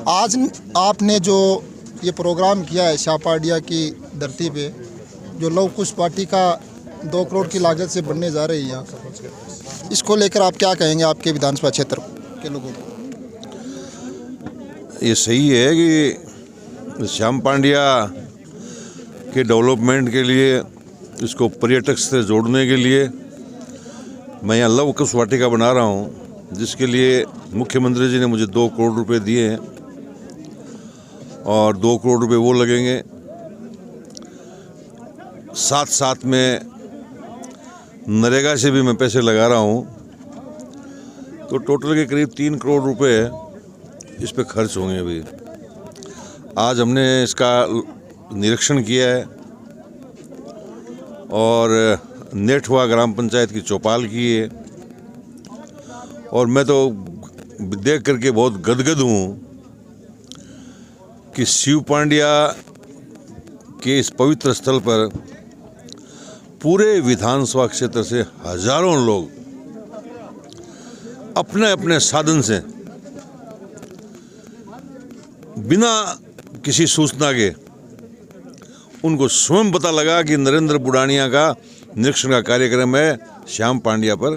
आज आपने जो ये प्रोग्राम किया है शाहपाडिया की धरती पे, जो लव कुश पार्टी का 2 करोड़ की लागत से बनने जा रही है, इसको लेकर आप क्या कहेंगे आपके विधानसभा क्षेत्र के लोगों को? ये सही है कि श्याम पांड्या के डेवलपमेंट के लिए, इसको पर्यटक से जोड़ने के लिए मैं यहाँ लव कुश वाटिका बना रहा हूँ, जिसके लिए मुख्यमंत्री जी ने मुझे 2 करोड़ रुपए दिए हैं और 2 करोड़ रुपए वो लगेंगे। साथ साथ में नरेगा से भी मैं पैसे लगा रहा हूँ, तो टोटल के करीब 3 करोड़ रुपए इस पे खर्च होंगे। अभी आज हमने इसका निरीक्षण किया है और नेठवा ग्राम पंचायत की चौपाल की है, और मैं तो देख करके बहुत गदगद हूँ कि शिव पांड्या के इस पवित्र स्थल पर पूरे विधानसभा क्षेत्र से हजारों लोग अपने अपने साधन से बिना किसी सूचना के, उनको स्वयं पता लगा कि नरेंद्र बुढ़ानिया का निरीक्षण का कार्यक्रम है श्याम पांड्या पर,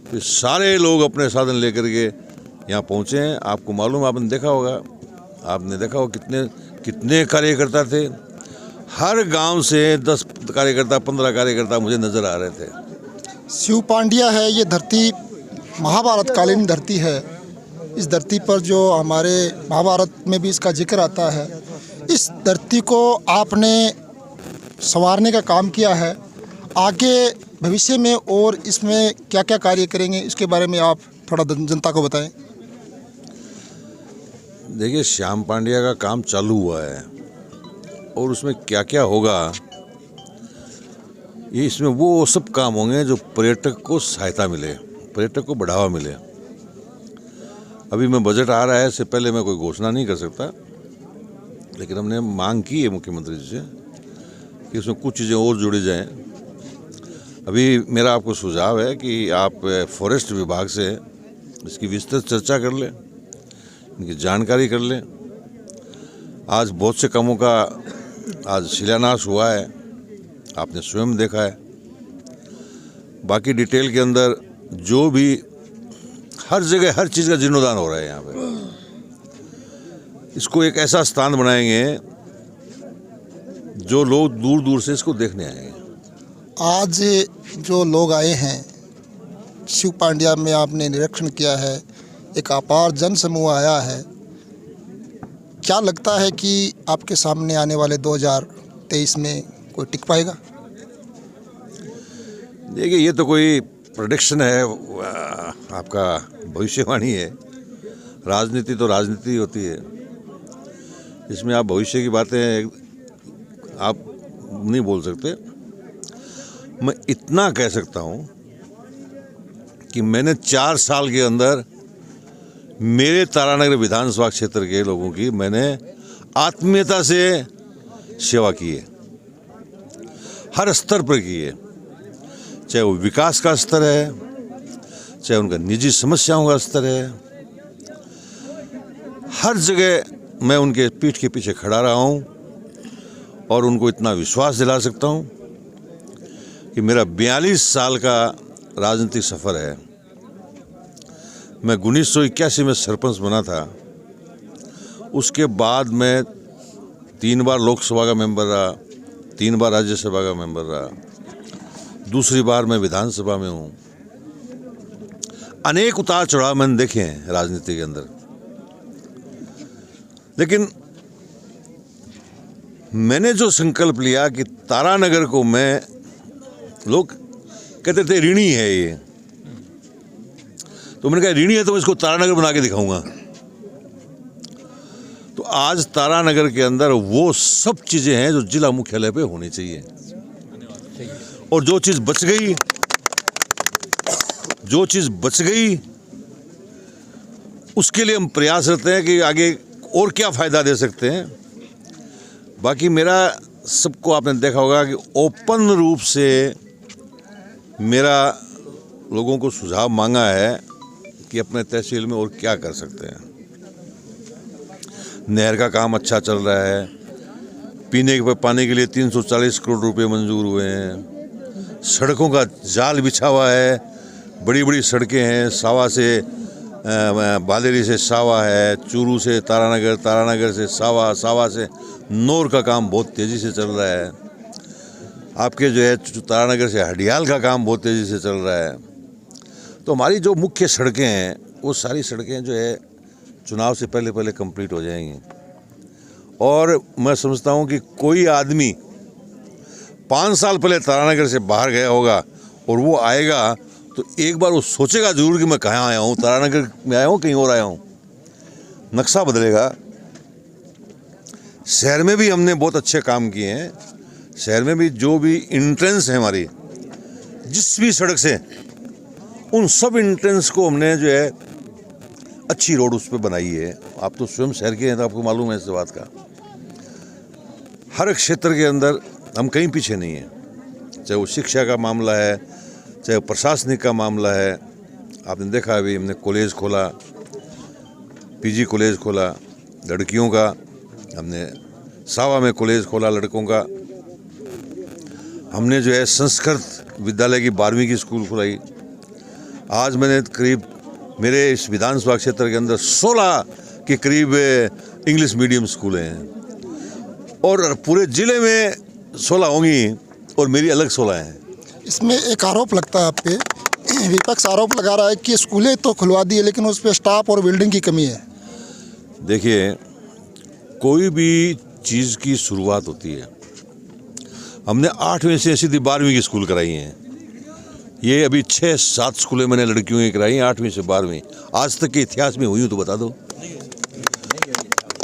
तो सारे लोग अपने साधन लेकर के यहाँ पहुँचे हैं। आपको मालूम, आपने देखा होगा कितने कार्यकर्ता थे। हर गांव से 10 कार्यकर्ता 15 कार्यकर्ता मुझे नज़र आ रहे थे। शिव पांड्या है, ये धरती महाभारत कालीन धरती है। इस धरती पर जो हमारे महाभारत में भी इसका जिक्र आता है, इस धरती को आपने संवारने का काम किया है। आगे भविष्य में और इसमें क्या क्या कार्य करेंगे, इसके बारे में आप थोड़ा जनता को बताएं। देखिए, श्याम पांड्या का काम चालू हुआ है और उसमें क्या क्या होगा, ये इसमें वो सब काम होंगे जो पर्यटक को सहायता मिले, पर्यटक को बढ़ावा मिले। अभी मैं बजट आ रहा है, इससे पहले मैं कोई घोषणा नहीं कर सकता, लेकिन हमने मांग की है मुख्यमंत्री जी से कि उसमें कुछ चीज़ें और जोड़ी जाएं। अभी मेरा आपको सुझाव है कि आप फॉरेस्ट विभाग से इसकी विस्तृत चर्चा कर लें, इनकी जानकारी कर लें। आज बहुत से कामों का आज शिलान्यास हुआ है, आपने स्वयं देखा है। बाकी डिटेल के अंदर जो भी हर जगह हर चीज़ का जीर्णोद्धार हो रहा है यहाँ पे, इसको एक ऐसा स्थान बनाएंगे जो लोग दूर दूर से इसको देखने आएंगे। आज जो लोग आए हैं शिव पांड्या में, आपने निरीक्षण किया है, एक अपार जन समूह आया है। क्या लगता है कि आपके सामने आने वाले 2023 में कोई टिक पाएगा? देखिए, ये तो कोई प्रेडिक्शन है, आपका भविष्यवाणी है। राजनीति तो राजनीति होती है, इसमें आप भविष्य की बातें आप नहीं बोल सकते। मैं इतना कह सकता हूँ कि मैंने 4 साल के अंदर मेरे तारानगर विधानसभा क्षेत्र के लोगों की मैंने आत्मीयता से सेवा की है, हर स्तर पर की है। चाहे वो विकास का स्तर है, चाहे उनका निजी समस्याओं का स्तर है, हर जगह मैं उनके पीठ के पीछे खड़ा रहा हूँ और उनको इतना विश्वास दिला सकता हूँ कि मेरा 42 साल का राजनीतिक सफ़र है। मैं 1981 में सरपंच बना था, उसके बाद मैं 3 बार लोकसभा का मेंबर रहा, 3 बार राज्यसभा का मेंबर रहा, दूसरी बार मैं विधानसभा में हूँ। अनेक उतार चढ़ाव मैंने देखे हैं राजनीति के अंदर, लेकिन मैंने जो संकल्प लिया कि तारानगर को मैं, लोग कहते थे ऋणी है ये, तो मैंने कहा ऋणी है तो मैं इसको तारानगर बना के दिखाऊंगा। तो आज तारानगर के अंदर वो सब चीज़ें हैं जो जिला मुख्यालय पे होनी चाहिए, और जो चीज़ बच गई उसके लिए हम प्रयासरत हैं कि आगे और क्या फ़ायदा दे सकते हैं। बाकी मेरा सबको आपने देखा होगा कि ओपन रूप से मेरा लोगों को सुझाव मांगा है कि अपने तहसील में और क्या कर सकते हैं। नहर का काम अच्छा चल रहा है, पीने के पानी के लिए 340 करोड़ रुपए मंजूर हुए हैं, सड़कों का जाल बिछा हुआ है, बड़ी बड़ी सड़कें हैं, सावा से बालेरी से सावा है, चूरू से तारानगर, तारानगर से सावा, सावा से नौर का काम बहुत तेज़ी से चल रहा है। आपके जो है तारानगर से हडियाल का काम बहुत तेज़ी से चल रहा है। तो हमारी जो मुख्य सड़कें हैं वो सारी सड़कें जो है चुनाव से पहले पहले कंप्लीट हो जाएंगी। और मैं समझता हूँ कि कोई आदमी 5 साल पहले तारानगर से बाहर गया होगा और वो आएगा तो एक बार वो सोचेगा जरूर कि मैं कहाँ आया हूँ, तारानगर में आया हूँ, कहीं और आया हूँ। नक्शा बदलेगा। शहर में भी हमने बहुत अच्छे काम किए हैं। शहर में भी जो भी इंट्रेंस है हमारी, जिस भी सड़क से, उन सब इंट्रेंस को हमने जो है अच्छी रोड उस पर बनाई है। आप तो स्वयं शहर के हैं तो आपको मालूम है इस बात का। हर क्षेत्र के अंदर हम कहीं पीछे नहीं हैं, चाहे वो शिक्षा का मामला है, चाहे प्रशासनिक का मामला है। आपने देखा अभी हमने कॉलेज खोला, पीजी कॉलेज खोला लड़कियों का, हमने सावा में कॉलेज खोला लड़कों का, हमने जो है संस्कृत विद्यालय की 12वीं की स्कूल खुलाई। आज मैंने करीब मेरे इस विधानसभा क्षेत्र के अंदर 16 के करीब इंग्लिश मीडियम स्कूलें हैं और पूरे ज़िले में 16 होंगी और मेरी अलग 16 हैं। इसमें एक आरोप लगता है आप पे, विपक्ष आरोप लगा रहा है कि स्कूलें तो खुलवा दी है लेकिन उस पर स्टाफ और बिल्डिंग की कमी है। देखिए, कोई भी चीज़ की शुरुआत होती है। हमने 8वीं से सीधी 12वीं की स्कूल कराई हैं। ये अभी 6-7 स्कूलें मैंने लड़कियों की कराई हैं, 8वीं से 12वीं। आज तक के इतिहास में हुई हूँ तो बता दो।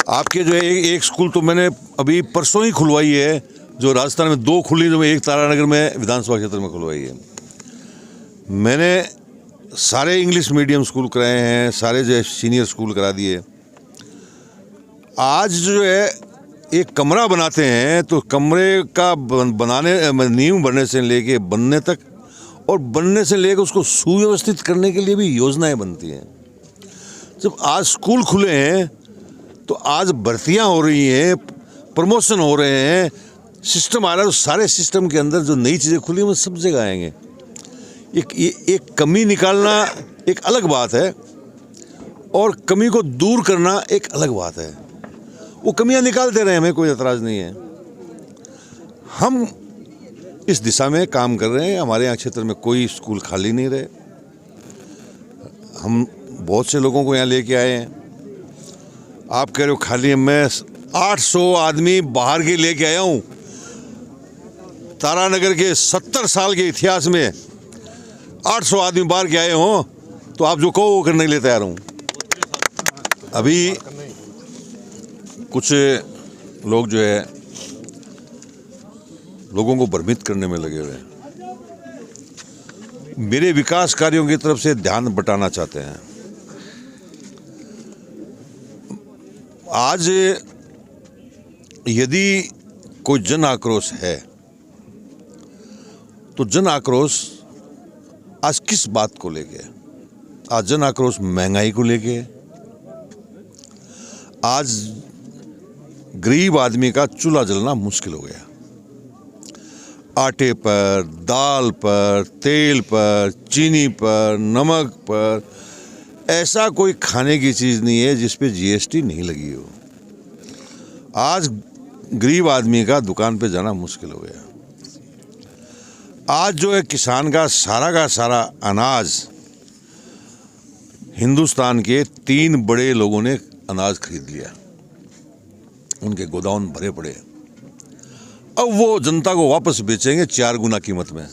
आपके जो है एक स्कूल तो मैंने अभी परसों ही खुलवाई है, जो राजस्थान में 2 खुली, जो एक तारानगर में विधानसभा क्षेत्र में खुलवाई है। मैंने सारे इंग्लिश मीडियम स्कूल कराए हैं, सारे जो है सीनियर स्कूल करा दिए। आज जो है एक कमरा बनाते हैं तो कमरे का बनाने, नींव भरने से लेके बनने तक, और बनने से लेकर उसको सुव्यवस्थित करने के लिए भी योजनाएं बनती हैं। जब आज स्कूल खुले हैं तो आज भर्तियां हो रही हैं, प्रमोशन हो रहे हैं, सिस्टम आ रहा है। तो सारे सिस्टम के अंदर जो नई चीज़ें खुली वो सब जगह आएंगे। एक कमी निकालना एक अलग बात है और कमी को दूर करना एक अलग बात है। वो कमियां निकालते रहे, हमें कोई एतराज़ नहीं है। हम इस दिशा में काम कर रहे हैं। हमारे यहाँ क्षेत्र में कोई स्कूल खाली नहीं रहे। हम बहुत से लोगों को यहाँ लेके आए हैं। आप कह रहे हो खाली, मैं 800 आदमी बाहर के लेके आया हूँ। तारानगर के 70 साल के इतिहास में 800 आदमी बाहर के आए हों तो आप जो कहो वो करने के लिए तैयार हूँ। अभी कुछ लोग जो है लोगों को भ्रमित करने में लगे हुए हैं, मेरे विकास कार्यों की तरफ से ध्यान बटाना चाहते हैं। आज यदि कोई जन आक्रोश है तो जन आक्रोश आज किस बात को लेके? आज जन आक्रोश महंगाई को लेके। आज गरीब आदमी का चूल्हा जलना मुश्किल हो गया। आटे पर, दाल पर, तेल पर, चीनी पर, नमक पर, ऐसा कोई खाने की चीज़ नहीं है जिस पे जीएसटी नहीं लगी हो। आज गरीब आदमी का दुकान पे जाना मुश्किल हो गया। आज जो है किसान का सारा अनाज, हिंदुस्तान के 3 बड़े लोगों ने अनाज खरीद लिया, उनके गोदाम भरे पड़े। अब वो जनता को वापस बेचेंगे 4 गुना कीमत में,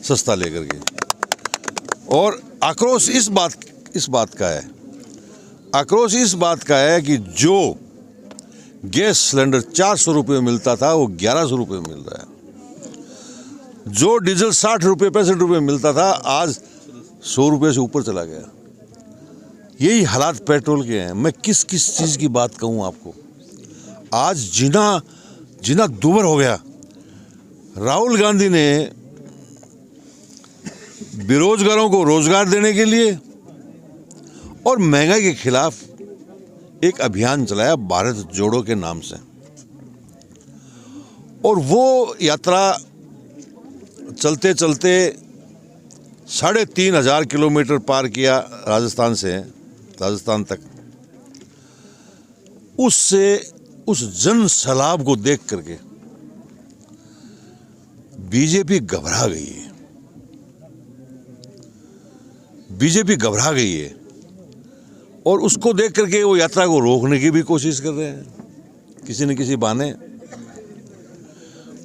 सस्ता लेकर के। और आक्रोश इस बात का है, आक्रोश इस बात का है कि जो गैस सिलेंडर 400 रुपये में मिलता था वो 1100 रुपये में मिल रहा है। जो डीजल 60 रुपये 65 रुपये में मिलता था आज 100 रुपये से ऊपर चला गया। यही हालात पेट्रोल के हैं। मैं किस चीज़ की बात कहूँ आपको? आज जीना दूभर हो गया। राहुल गांधी ने बेरोजगारों को रोजगार देने के लिए और महंगाई के खिलाफ एक अभियान चलाया भारत जोड़ो के नाम से, और वो यात्रा चलते चलते 3,500 किलोमीटर पार किया राजस्थान तक। उस जन सैलाब को देख करके बीजेपी घबरा गई है। बीजेपी घबरा गई है और उसको देख करके वो यात्रा को रोकने की भी कोशिश कर रहे हैं किसी न किसी बहाने।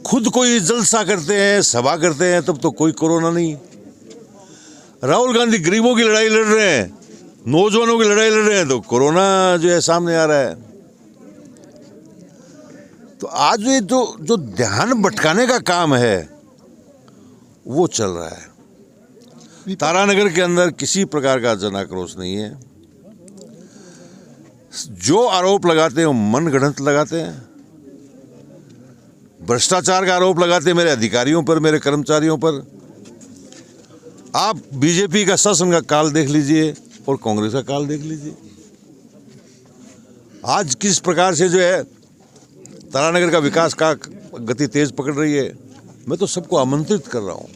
खुद कोई जलसा करते हैं, सभा करते हैं, तब तो कोई कोरोना नहीं। राहुल गांधी गरीबों की लड़ाई लड़ रहे हैं, नौजवानों की लड़ाई लड़ रहे हैं, तो कोरोना जो है सामने आ रहा है। तो आज ये जो ध्यान भटकाने का काम है वो चल रहा है। तारानगर के अंदर किसी प्रकार का जन आक्रोश नहीं है। जो आरोप लगाते हैं वो मनगढ़ंत लगाते हैं। भ्रष्टाचार का आरोप लगाते हैं मेरे अधिकारियों पर, मेरे कर्मचारियों पर। आप बीजेपी का शासन का काल देख लीजिए और कांग्रेस का काल देख लीजिए। आज किस प्रकार से जो है तारानगर का विकास का गति तेज पकड़ रही है। मैं तो सबको आमंत्रित कर रहा हूं,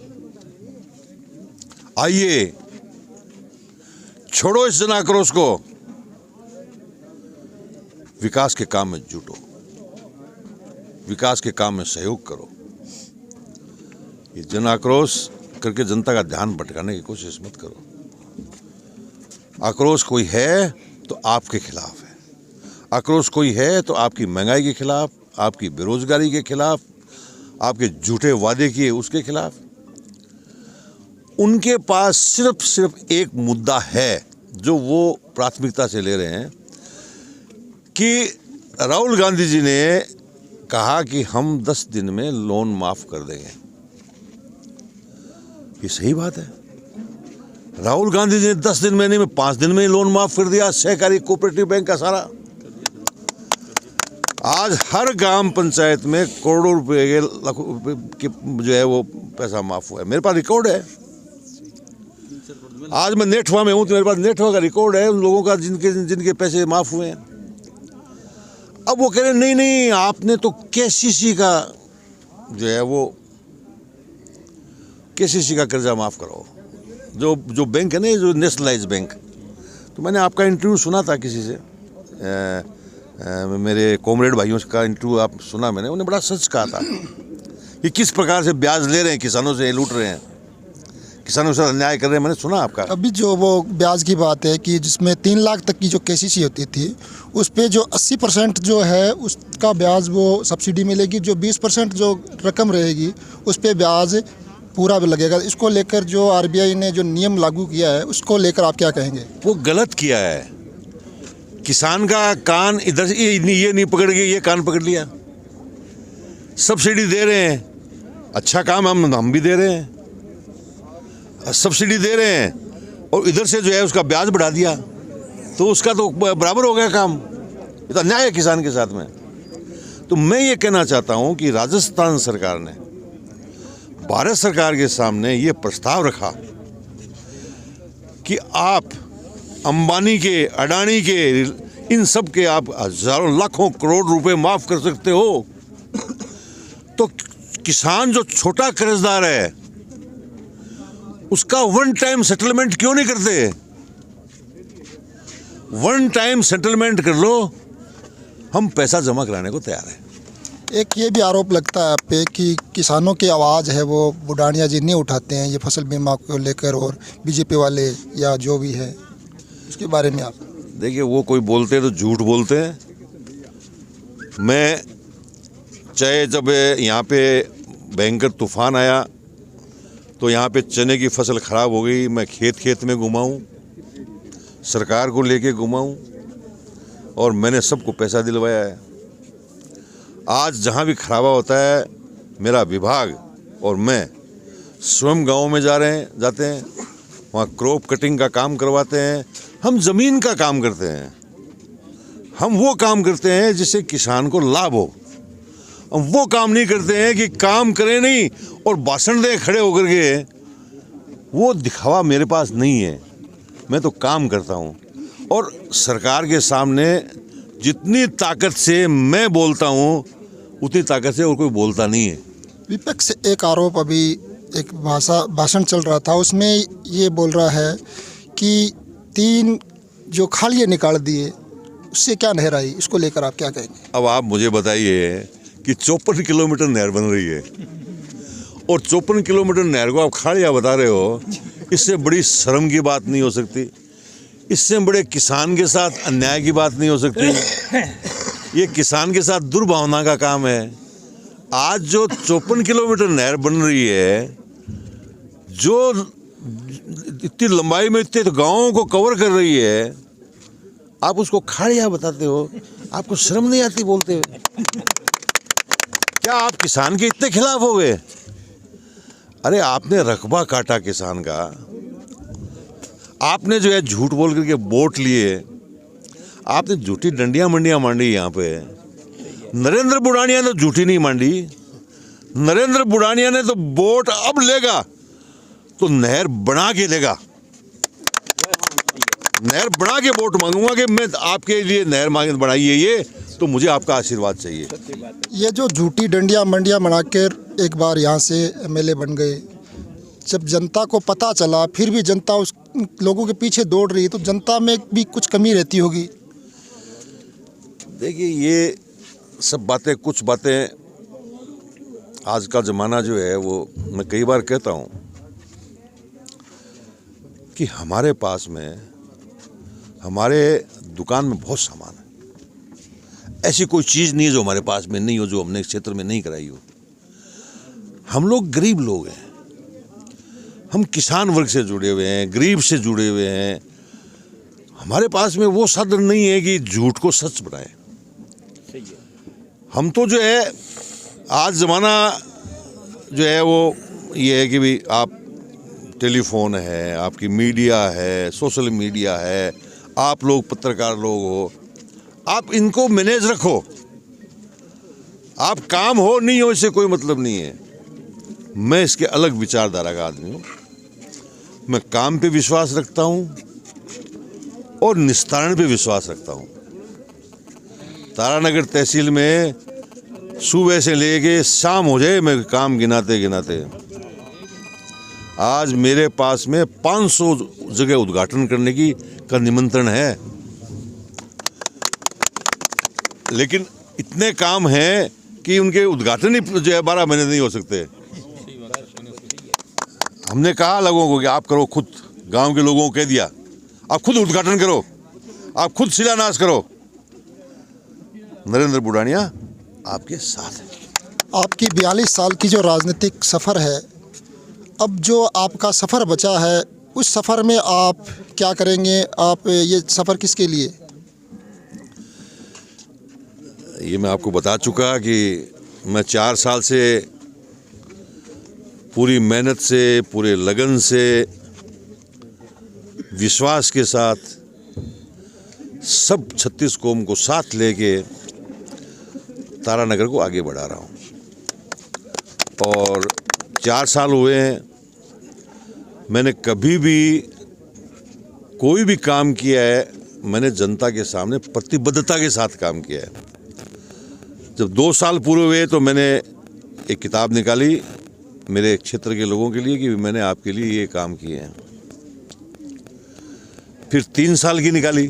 आइए, छोड़ो इस जन आक्रोश को, विकास के काम में जुटो, विकास के काम में सहयोग करो। ये जन आक्रोश करके जनता का ध्यान भटकाने की कोशिश मत करो। आक्रोश कोई है तो आपके खिलाफ है, आक्रोश कोई है तो आपकी महंगाई के खिलाफ, आपकी बेरोजगारी के खिलाफ, आपके झूठे वादे किए उसके खिलाफ। उनके पास सिर्फ एक मुद्दा है जो वो प्राथमिकता से ले रहे हैं कि राहुल गांधी जी ने कहा कि हम 10 दिन में लोन माफ कर देंगे। ये सही बात है। राहुल गांधी जी ने 10 दिन में नहीं, 5 दिन में ही लोन माफ कर दिया सहकारी कोऑपरेटिव बैंक का सारा। आज हर ग्राम पंचायत में करोड़ों रुपए के, लाखों रुपए के जो है वो पैसा माफ हुआ है। मेरे पास रिकॉर्ड है। आज मैं नेठवा में हूं तो मेरे पास नेठवा का रिकॉर्ड है उन लोगों का जिनके पैसे माफ हुए हैं। अब वो कह रहे नहीं, आपने तो केसीसी का जो है वो केसीसी का कर्जा माफ करो, जो बैंक है ना, जो नेशनलाइज बैंक। तो मैंने आपका इंटरव्यू सुना था किसी से, मेरे कॉमरेड भाइयों का इंटरव्यू आप सुना मैंने, उन्हें बड़ा सच कहा था कि किस प्रकार से ब्याज ले रहे हैं, किसानों से लूट रहे हैं, किसानों से अन्याय कर रहे हैं। मैंने सुना आपका। अभी जो वो ब्याज की बात है कि जिसमें 3 लाख तक की जो केसीसी होती थी उस पे जो 80% जो है उसका ब्याज वो सब्सिडी मिलेगी, जो 20% जो रकम रहेगी उस पे ब्याज पूरा भी लगेगा। इसको लेकर जो आरबीआई ने जो नियम लागू किया है उसको लेकर आप क्या कहेंगे? वो गलत किया है। किसान का कान इधर से ये नहीं पकड़ के ये कान पकड़ लिया। सब्सिडी दे रहे हैं, अच्छा काम हम भी दे रहे हैं, सब्सिडी दे रहे हैं और इधर से जो है उसका ब्याज बढ़ा दिया, तो उसका तो बराबर हो गया काम। ये तो अन्याय है किसान के साथ में। तो मैं ये कहना चाहता हूँ कि राजस्थान सरकार ने भारत सरकार के सामने ये प्रस्ताव रखा कि आप अंबानी के, अडानी के, इन सब के आप हजारों लाखों करोड़ रुपए माफ कर सकते हो। तो किसान जो छोटा कर्जदार है उसका 1 टाइम सेटलमेंट क्यों नहीं करते? 1 टाइम सेटलमेंट कर लो, हम पैसा जमा कराने को तैयार हैं। एक ये भी आरोप लगता है आप पे कि किसानों की आवाज़ है वो बुढ़ानिया जी नहीं उठाते हैं ये फसल बीमा को लेकर, और बीजेपी वाले या जो भी है उसके बारे में आप? देखिए, वो कोई बोलते हैं तो झूठ बोलते हैं। मैं चाहे जब यहाँ पे भयंकर तूफान आया तो यहाँ पे चने की फसल ख़राब हो गई, मैं खेत में घुमाऊँ, सरकार को लेके घुमाऊँ और मैंने सबको पैसा दिलवाया है। आज जहाँ भी खराबा होता है मेरा विभाग और मैं स्वयं गाँव में जाते हैं, वहाँ क्रॉप कटिंग का काम करवाते हैं। हम ज़मीन का काम करते हैं, हम वो काम करते हैं जिससे किसान को लाभ हो। हम वो काम नहीं करते हैं कि काम करें नहीं और भाषण दे खड़े होकर के। वो दिखावा मेरे पास नहीं है, मैं तो काम करता हूँ और सरकार के सामने जितनी ताकत से मैं बोलता हूँ उतनी ताकत से और कोई बोलता नहीं है। विपक्ष से एक आरोप, अभी एक भाषण चल रहा था, उसमें ये बोल रहा है कि 3 जो खालिए निकाल दिए उससे क्या नहर आई, इसको लेकर आप क्या कहेंगे? अब आप मुझे बताइए कि 54 किलोमीटर नहर बन रही है और 54 किलोमीटर नहर को आप खालिया बता रहे हो, इससे बड़ी शर्म की बात नहीं हो सकती, इससे बड़े किसान के साथ अन्याय की बात नहीं हो सकती। ये किसान के साथ दुर्भावना का काम है। आज जो 54 किलोमीटर नहर बन रही है, जो इतनी लंबाई में इतने गांवों को कवर कर रही है, आप उसको खाड़िया बताते हो, आपको शर्म नहीं आती बोलते हुए? क्या आप किसान के इतने खिलाफ हो गए? अरे आपने रकबा काटा किसान का, आपने जो है झूठ बोल करके वोट लिए, आपने झूठी डंडियां मंडियां मांडी। यहाँ पे नरेंद्र बुढ़ानिया ने झूठी नहीं मांडी, नरेंद्र बुढ़ानिया ने तो वोट अब लेगा तो नहर बना के लेगा, नहर बना के वोट मांगूंगा कि मैं आपके लिए नहर मांगे बनाइए, ये तो मुझे आपका आशीर्वाद चाहिए। ये जो झूठी डंडियां मंडियां बनाकर एक बार यहाँ से एमएलए बन गए, जब जनता को पता चला फिर भी जनता उस लोगों के पीछे दौड़ रही, तो जनता में भी कुछ कमी रहती होगी। देखिए, ये सब बातें, कुछ बातें, आज का ज़माना जो है वो, मैं कई बार कहता हूँ कि हमारे पास में, हमारे दुकान में बहुत सामान है, ऐसी कोई चीज़ नहीं है जो हमारे पास में नहीं हो, जो हमने इस क्षेत्र में नहीं कराई हो। हम लोग गरीब लोग हैं, हम किसान वर्ग से जुड़े हुए हैं, गरीब से जुड़े हुए हैं। हमारे पास में वो साधन नहीं है कि झूठ को सच बनाए। हम तो जो है, आज ज़माना जो है वो ये है कि भाई आप टेलीफोन है, आपकी मीडिया है, सोशल मीडिया है, आप लोग पत्रकार लोग हो, आप इनको मैनेज रखो, आप काम हो नहीं हो इससे कोई मतलब नहीं है। मैं इसके अलग विचारधारा का आदमी हूँ। मैं काम पे विश्वास रखता हूँ और निस्तारण पे विश्वास रखता हूँ। तारानगर तहसील में सुबह से लेके शाम हो जाए, मैं काम गिनाते गिनाते, आज मेरे पास में 500 जगह उद्घाटन करने का निमंत्रण है, लेकिन इतने काम हैं कि उनके उद्घाटन ही जो है 12 महीने नहीं हो सकते। हमने कहा लोगों को कि आप करो, खुद गांव के लोगों को कह दिया, आप खुद उद्घाटन करो, आप खुद शिलान्यास करो। नरेंद्र बुढ़ानिया आपके साथ है। आपकी 42 साल की जो राजनीतिक सफ़र है, अब जो आपका सफ़र बचा है, उस सफ़र में आप क्या करेंगे? आप ये सफ़र किसके लिए? ये मैं आपको बता चुका कि मैं 4 साल से पूरी मेहनत से, पूरे लगन से, विश्वास के साथ सब 36 कौम को साथ लेके तारानगर को आगे बढ़ा रहा हूँ। और 4 साल हुए हैं, मैंने कभी भी कोई भी काम किया है, मैंने जनता के सामने प्रतिबद्धता के साथ काम किया है। जब 2 साल पूरे हुए तो मैंने एक किताब निकाली मेरे क्षेत्र के लोगों के लिए कि मैंने आपके लिए ये काम किए हैं। फिर 3 साल की निकाली,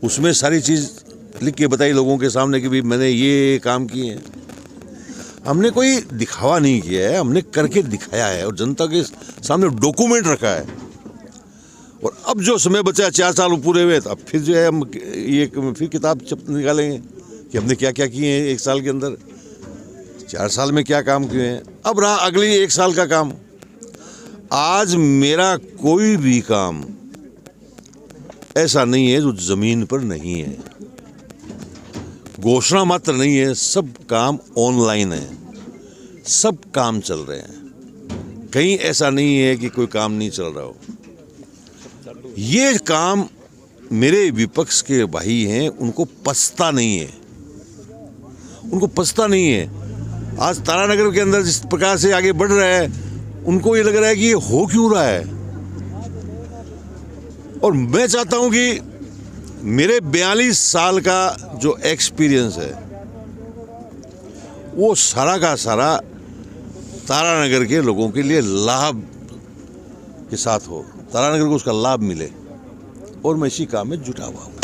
उसमें सारी चीज़ लिख के बताई लोगों के सामने कि भाई मैंने ये काम किए हैं। हमने कोई दिखावा नहीं किया है, हमने करके दिखाया है और जनता के सामने डॉक्यूमेंट रखा है। और अब जो समय बचा, 4 साल पूरे हुए, तो अब फिर जो है हम ये फिर किताब निकालेंगे कि हमने क्या क्या किए हैं 1 साल के अंदर, 4 साल में क्या काम किए हैं। अब रहा अगली 1 साल का काम। आज मेरा कोई भी काम ऐसा नहीं है जो ज़मीन पर नहीं है, घोषणा मात्र नहीं है, सब काम ऑनलाइन है, सब काम चल रहे हैं। कहीं ऐसा नहीं है कि कोई काम नहीं चल रहा हो। ये काम मेरे विपक्ष के भाई हैं, उनको पछता नहीं है, उनको पछता नहीं है। आज तारानगर के अंदर जिस प्रकार से आगे बढ़ रहा है, उनको ये लग रहा है कि ये हो क्यों रहा है। और मैं चाहता हूं कि मेरे 42 साल का जो एक्सपीरियंस है वो सारा का सारा तारानगर के लोगों के लिए लाभ के साथ हो, तारानगर को उसका लाभ मिले, और मैं इसी काम में जुटा हुआ हूँ।